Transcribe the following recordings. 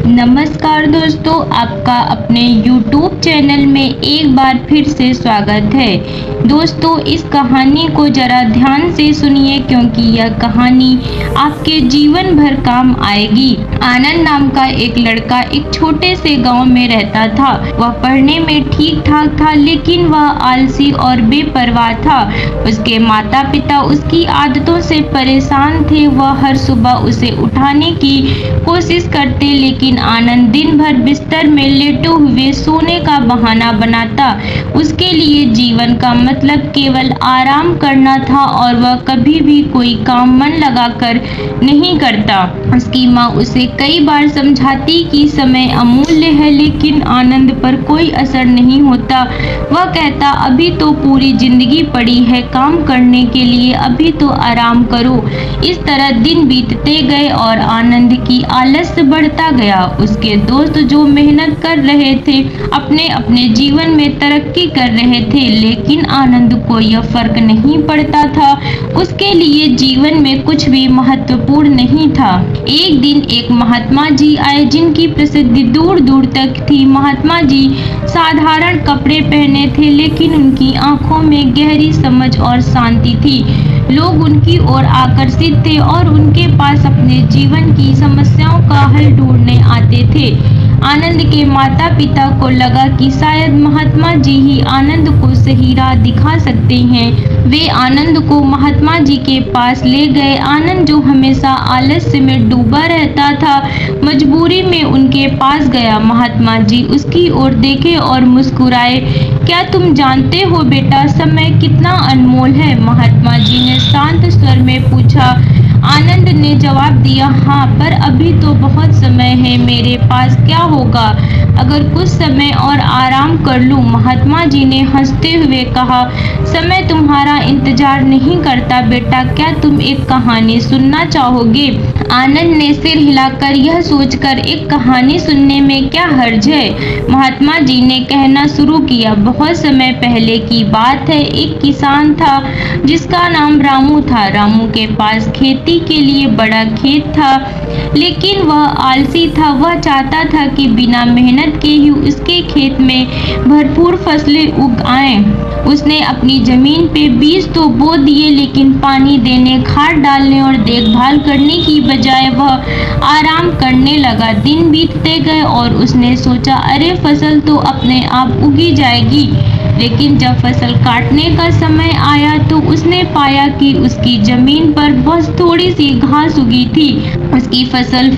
नमस्कार दोस्तों, आपका अपने YouTube चैनल में एक बार फिर से स्वागत है। दोस्तों, इस कहानी को ज़रा ध्यान से सुनिए क्योंकि यह कहानी आपके जीवन भर काम आएगी। आनंद नाम का एक लड़का एक छोटे से गांव में रहता था। वह पढ़ने में ठीक ठाक था, लेकिन वह आलसी और बेपरवाह था। उसके माता पिता उसकी आदतों से परेशान थे। वह हर सुबह उसे उठाने की कोशिश करते, लेकिन आनंद दिन भर बिस्तर में लेटे हुए सोने का बहाना बनाता। उसके लिए जीवन का मतलब केवल आराम करना था और वह कभी भी कोई काम मन लगाकर नहीं करता। उसकी माँ उसे कई बार समझाती कि समय अमूल्य है, लेकिन आनंद पर कोई असर नहीं होता। वह कहता, अभी तो पूरी जिंदगी पड़ी है काम करने के लिए, अभी तो आराम करो। इस तरह दिन बीतते गए और आनंद की आलस्य बढ़ता गया। उसके दोस्त जो मेहनत कर रहे थे, अपने अपने जीवन में तरक्की कर रहे थे, लेकिन आनंद को यह फर्क नहीं पड़ता था। उसके लिए जीवन में कुछ भी महत्वपूर्ण नहीं था। एक दिन एक महात्मा जी आए, जिनकी प्रसिद्धि दूर दूर तक थी। महात्मा जी साधारण कपड़े पहने थे, लेकिन उनकी आंखों में गहरी समझ और शांति थी। लोग उनकी ओर आकर्षित थे और उनके पास अपने जीवन की समस्याओं का हल ढूंढने आते थे। आनंद के माता पिता को लगा कि शायद महात्मा जी ही आनंद को सही राह दिखा सकते हैं। वे आनंद को महात्मा जी के पास ले गए। आनंद, जो हमेशा आलस्य में डूबा रहता था, मजबूरी में उनके पास गया। महात्मा जी उसकी ओर देखे और मुस्कुराए। क्या तुम जानते हो बेटा, समय कितना अनमोल है? महात्मा जी ने शांत स्वर में पूछा। आनंद ने जवाब दिया, हाँ, पर अभी तो बहुत समय है। मेरे पास क्या होगा अगर कुछ समय और आराम कर लूं? महात्मा जी ने हंसते हुए कहा, समय तुम्हारा इंतजार नहीं करता बेटा। क्या तुम एक कहानी सुनना चाहोगे? आनंद ने सिर हिलाकर यह सोचकर, एक कहानी सुनने में क्या हर्ज है? महात्मा जी ने कहना शुरू किया, बहुत समय पहले की बात है। एक किसान था जिसका नाम रामू था। रामू के पास खेती के लिए बड़ा खेत था, लेकिन वह आलसी था। वह चाहता था कि बिना मेहनत के ही उसके खेत में भरपूर फसलें उग आएं। उसने अपनी जमीन पे बीज तो बो दिए, लेकिन पानी देने, खाद डालने और देखभाल करने की बजाय वह आराम करने लगा। दिन बीतते गए और उसने सोचा, अरे फसल तो अपने आप उगी जाएगी। लेकिन जब फसल काटने का समय आया तो उसने पाया कि उसकी जमीन पर बस थोड़ी सी घास उगी थी। उसकी फसल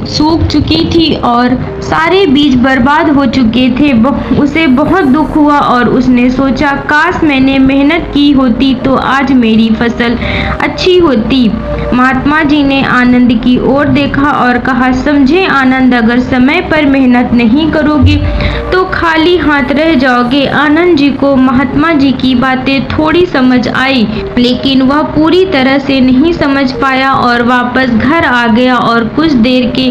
सूख चुकी थी और सारे बीज बर्बाद हो चुके थे। उसे बहुत दुख हुआ और उसने सोचा, काश मैंने मेहनत की होती तो आज मेरी फसल अच्छी होती। महात्मा जी ने आनंद की ओर देखा और कहा, समझे आनंद, अगर समय पर मेहनत नहीं करोगे तो खाली हाथ रह जाओगे। आनंद जी को महात्मा जी की बातें थोड़ी समझ आई, लेकिन वह पूरी तरह से नहीं समझ पाया और वापस घर आ गया। और कुछ देर के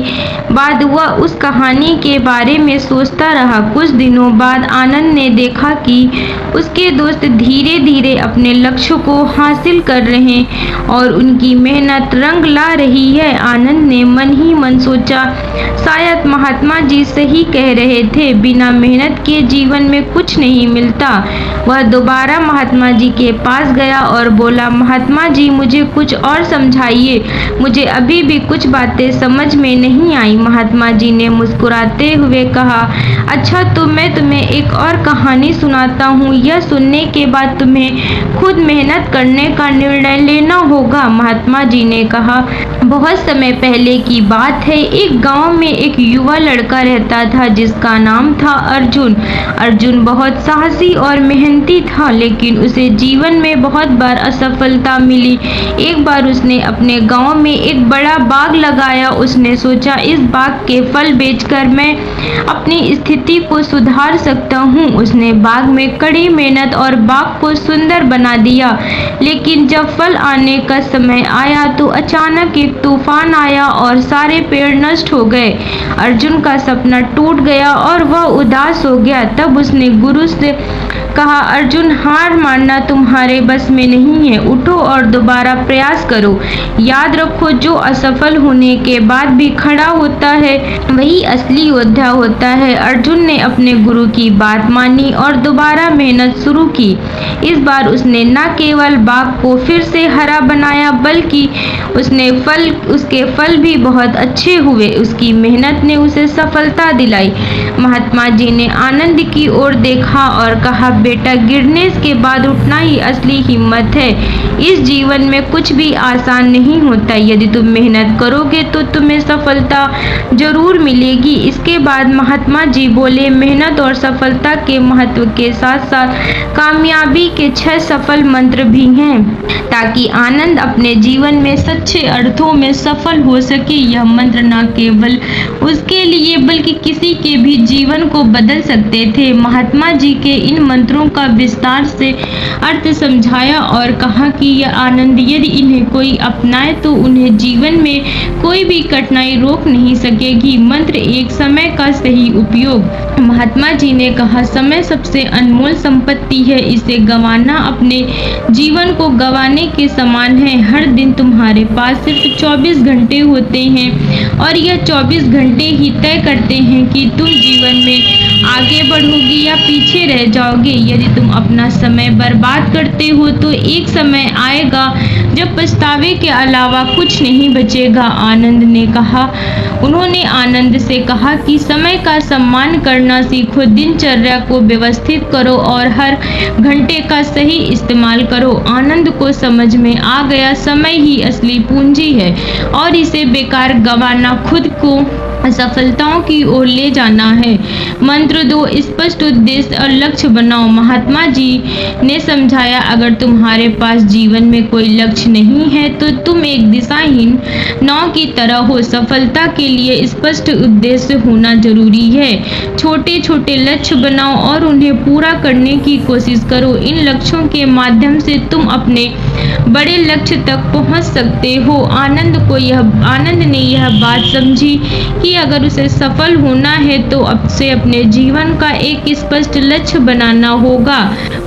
बाद वह उस कहानी के बारे में सोचता रहा। कुछ दिनों बाद आनंद ने देखा कि उसके दोस्त धीरे धीरे अपने लक्ष्य को हासिल कर रहे हैं और उनकी मेहनत रंग ला रही है। आनंद ने मन ही मन सोचा, शायद महात्मा जी सही कह रहे थे, बिना मेहनत के जीवन में कुछ नहीं मिलता। वह दोबारा महात्मा जी के पास गया और बोला, महात्मा जी, मुझे कुछ और समझाइए, मुझे अभी भी कुछ बातें समझ में नहीं आई। महात्मा जी ने मुस्कुराते हुए कहा, अच्छा, तो मैं तुम्हें एक और कहानी सुनाता हूँ। यह सुनने के बाद तुम्हें खुद मेहनत करने का निर्णय लेना होगा। महात्मा जी ने कहा, बहुत समय पहले की बात है। एक गांव में एक युवा लड़का रहता था जिसका नाम था अर्जुन। अर्जुन बहुत साहसी और मेहनती था, लेकिन उसे जीवन में बहुत बार असफलता मिली। एक बार उसने अपने गांव में एक बड़ा बाग लगाया। उसने सोचा, इस बाग के फल बेचकर मैं अपनी स्थिति को सुधार सकता हूँ। उसने बाग में कड़ी मेहनत और बाग को सुंदर बना दिया, लेकिन जब फल आने का समय आया तो अचानक एक तूफान आया और सारे पेड़ नष्ट हो गए। अर्जुन का सपना टूट गया और वह उदास हो गया। तब उसने गुरु से कहा, अर्जुन, हार मानना तुम्हारे बस में नहीं है। उठो और दोबारा प्रयास करो। याद रखो, जो असफल होने के बाद भी खड़ा होता है वही असली योद्धा होता है। अर्जुन ने अपने गुरु की बात मानी और दोबारा मेहनत शुरू की। इस बार उसने न केवल बाघ को फिर से हरा बनाया बल्कि उसके फल भी बहुत अच्छे हुए। उसकी मेहनत ने उसे सफलता दिलाई। महात्मा जी ने आनंद की ओर देखा और कहा, बेटा, गिरने के बाद उठना ही असली हिम्मत है। इस जीवन में कुछ भी आसान नहीं होता। यदि तुम मेहनत करोगे तो तुम्हें सफलता जरूर मिलेगी। इसके बाद महात्मा जी बोले, मेहनत और सफलता के महत्व के साथ साथ कामयाबी के 6 सफल मंत्र भी हैं ताकि आनंद अपने जीवन में सच्चे अर्थों में सफल हो सके। यह मंत्र न केवल उसके लिए बल्कि किसी के भी जीवन को बदल सकते थे। महात्मा जी के इन मंत्रों का विस्तार से अर्थ समझाया और कहा कि यह आनंद यदि इन्हें कोई अपनाए तो उन्हें जीवन में कोई भी कठिनाई रोक नहीं सकेगी। मंत्र एक, समय का सही उपयोग। महात्मा जी ने कहा, समय सबसे अनमोल संपत्ति है। इसे गंवाना अपने जीवन को गंवाने के समान है। हर दिन तुम्हारे पास सिर्फ 24 घंटे होते हैं और यह 24 घंटे ही तय करते हैं कि तुम जीवन में आगे बढ़ोगे या पीछे रह जाओगे। यदि तुम अपना समय बर्बाद करते हो तो एक समय आएगा जब पछतावे के अलावा कुछ नहीं बचेगा। उन्होंने आनंद से कहा कि समय का सम्मान करना सीखो, दिनचर्या को व्यवस्थित करो और हर घंटे का सही इस्तेमाल करो। आनंद को समझ में आ गया, समय ही असली पूंजी है और इसे बेकार गंवाना खुद को सफलताओं की ओर ले जाना है। मंत्र 2, स्पष्ट उद्देश्य और लक्ष्य बनाओ। महात्मा जी ने समझाया, अगर तुम्हारे पास जीवन में कोई लक्ष्य नहीं है तो तुम एक दिशाहीन नाव की तरह हो। सफलता के लिए स्पष्ट उद्देश्य होना जरूरी है। छोटे छोटे लक्ष्य बनाओ और उन्हें पूरा करने की कोशिश करो। इन लक्ष्यों के माध्यम से तुम अपने बड़े लक्ष्य तक पहुंच सकते हो। आनंद ने यह बात समझी कि अगर उसे सफल होना है तो उसे अपने जीवन का एक स्पष्ट लक्ष्य बनाना होगा।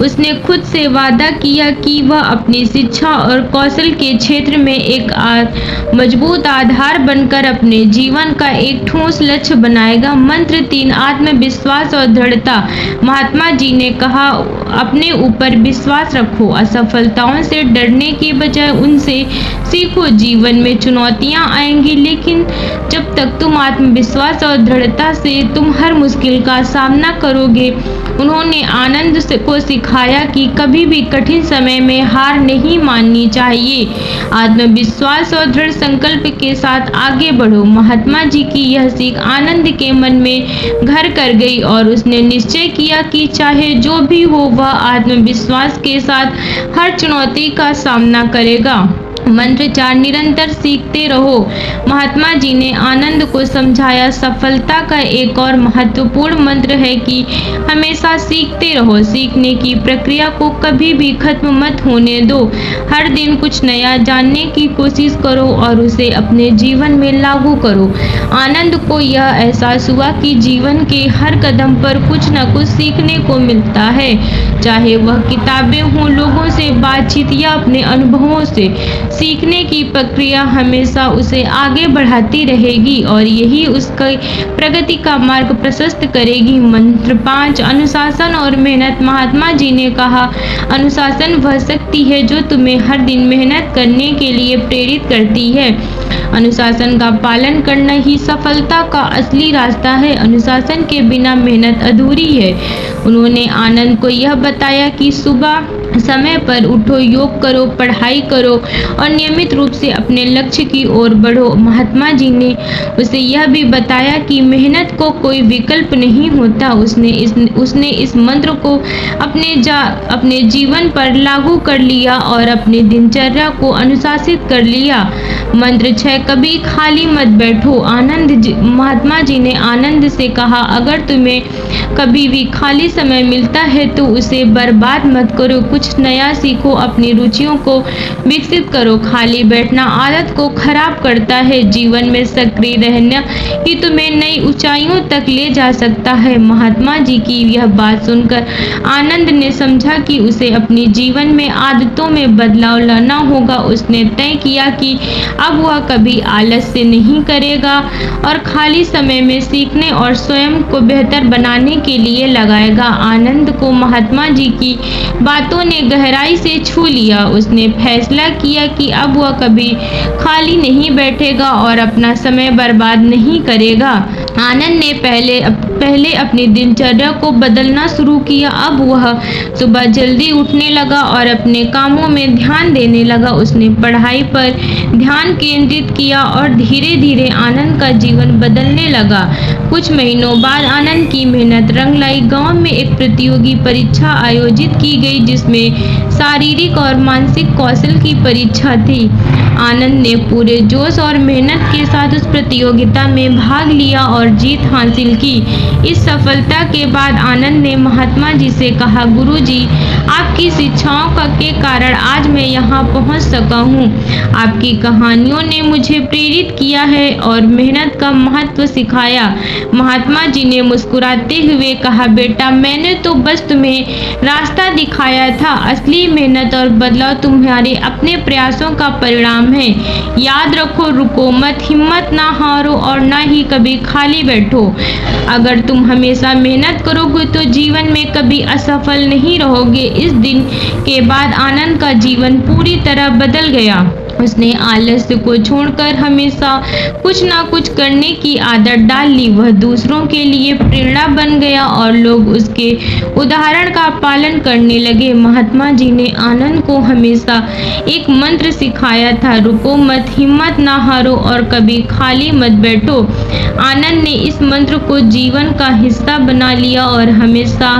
उसने खुद से वादा किया कि वह अपनी शिक्षा और कौशल के क्षेत्र में एक मजबूत आधार बनकर अपने जीवन का एक ठोस लक्ष्य बनाएगा। मंत्र 3, आत्मविश्वास और दृढ़ता। महात्मा जी ने कहा, अपने ऊपर विश्वास रखो। असफलताओं से डरने के बजाय उनसे सीखो। जीवन में चुनौतियां आएंगी लेकिन जब तक तुम आत्मविश्वास और दृढ़ता से तुम हर मुश्किल का सामना करोगे। उन्होंने आनंद को सिखाया कि कभी भी कठिन समय में हार नहीं माननी चाहिए। आत्मविश्वास और दृढ़ संकल्प के साथ आगे बढ़ो। महात्मा जी की यह सीख आनंद के मन में घर कर गई और उसने निश्चय किया कि चाहे जो भी हो वह आत्मविश्वास के साथ हर चुनौती का सामना करेगा। मंत्र 4, निरंतर सीखते रहो। महात्मा जी ने आनंद को समझाया, सफलता का एक और महत्वपूर्ण मंत्र है कि हमेशा सीखते रहो। सीखने की प्रक्रिया को कभी भी खत्म मत होने दो। हर दिन कुछ नया जानने की कोशिश करो और उसे अपने जीवन में लागू करो। आनंद को यह एहसास हुआ कि जीवन के हर कदम पर कुछ न कुछ सीखने को मिलता है, चाहे वह किताबें हों, लोगों से बातचीत या अपने अनुभवों से। सीखने की प्रक्रिया हमेशा उसे आगे बढ़ाती रहेगी और यही उसकी प्रगति का मार्ग प्रशस्त करेगी। मंत्र 5, अनुशासन और मेहनत। महात्मा जी ने कहा, अनुशासन वह शक्ति है जो तुम्हें हर दिन मेहनत करने के लिए प्रेरित करती है। अनुशासन का पालन करना ही सफलता का असली रास्ता है। अनुशासन के बिना मेहनत अधूरी है। उन्होंने आनंद को यह बताया कि सुबह समय पर उठो, योग करो, पढ़ाई करो और नियमित रूप से अपने लक्ष्य की ओर बढ़ो। महात्मा जी ने उसे यह भी बताया कि मेहनत को कोई विकल्प नहीं होता। उसने इस मंत्र को अपने जीवन पर लागू कर लिया और अपनी दिनचर्या को अनुशासित कर लिया। मंत्र 6, कभी खाली मत बैठो। महात्मा जी ने आनंद से कहा, अगर तुम्हें कभी भी खाली समय मिलता है तो उसे बर्बाद मत करो, कुछ नया सीखो, अपनी रुचियों को विकसित करो। खाली बैठना आदत को खराब करता है। जीवन में सक्रिय रहना ही तुम्हें नई ऊंचाइयों तक ले जा सकता है। महात्मा जी की यह बात सुनकर आनंद ने समझा कि उसे अपने जीवन में आदतों में बदलाव लाना होगा। उसने तय किया कि अब वह कभी आलस से नहीं करेगा और खाली समय में सीखने और स्वयं को बेहतर बनाने के लिए लगाएगा। आनंद को महात्मा जी की बातों ने गहराई से छू लिया। उसने फैसला किया कि अब वह कभी खाली नहीं बैठेगा और अपना समय बर्बाद नहीं करेगा। आनंद ने पहले अपनी दिनचर्या को बदलना शुरू किया। अब वह सुबह जल्दी उठने लगा और अपने कामों में ध्यान देने लगा। उसने पढ़ाई पर ध्यान केंद्रित किया और धीरे धीरे आनंद का जीवन बदलने लगा। कुछ महीनों बाद आनंद की मेहनत रंग लाई। गांव में एक प्रतियोगी परीक्षा आयोजित की गई जिसमें शारीरिक और मानसिक कौशल की परीक्षा थी। आनंद ने पूरे जोश और मेहनत के साथ उस प्रतियोगिता में भाग लिया और जीत हासिल की। इस सफलता के बाद आनंद ने महात्मा जी से कहा, गुरुजी, आपकी शिक्षाओं के कारण आज मैं यहाँ पहुँच सका हूँ। आपकी कहानियों ने मुझे प्रेरित किया है और मेहनत का महत्व सिखाया। महात्मा जी ने मुस्कुराते हुए कहा, बेटा, मैंने तो बस तुम्हें रास्ता दिखाया था। असली मेहनत और बदलाव तुम्हारे अपने प्रयासों का परिणाम है। याद रखो, रुको मत, हिम्मत ना हारो और ना ही कभी खाली बैठो। अगर तुम हमेशा मेहनत करोगे तो जीवन में कभी असफल नहीं रहोगे। इस दिन के बाद आनंद का जीवन पूरी तरह बदल गया। उसने आलस्य को छोड़कर हमेशा कुछ ना कुछ करने की आदत डाल ली। वह दूसरों के लिए प्रेरणा बन गया और लोग उसके उदाहरण का पालन करने लगे। महात्मा जी ने आनंद को हमेशा एक मंत्र सिखाया था, रुको मत, हिम्मत ना हारो और कभी खाली मत बैठो। आनंद ने इस मंत्र को जीवन का हिस्सा बना लिया और हमेशा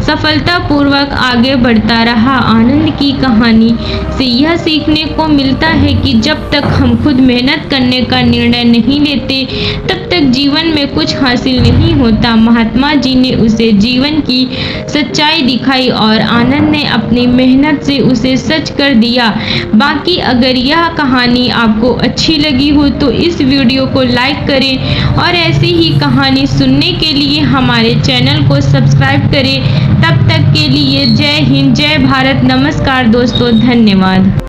सफलतापूर्वक आगे बढ़ता रहा। आनंद की कहानी से यह सीखने को मिलता है कि जब तक हम खुद मेहनत करने का निर्णय नहीं लेते तब तक जीवन में कुछ हासिल नहीं होता। महात्मा जी ने उसे जीवन की सच्चाई दिखाई और आनंद ने अपनी मेहनत से उसे सच कर दिया। बाकी अगर यह कहानी आपको अच्छी लगी हो तो इस वीडियो को लाइक करें और ऐसी ही कहानी सुनने के लिए हमारे चैनल को सब्सक्राइब करें। तब तक के लिए जय हिंद, जय भारत, नमस्कार दोस्तों, धन्यवाद।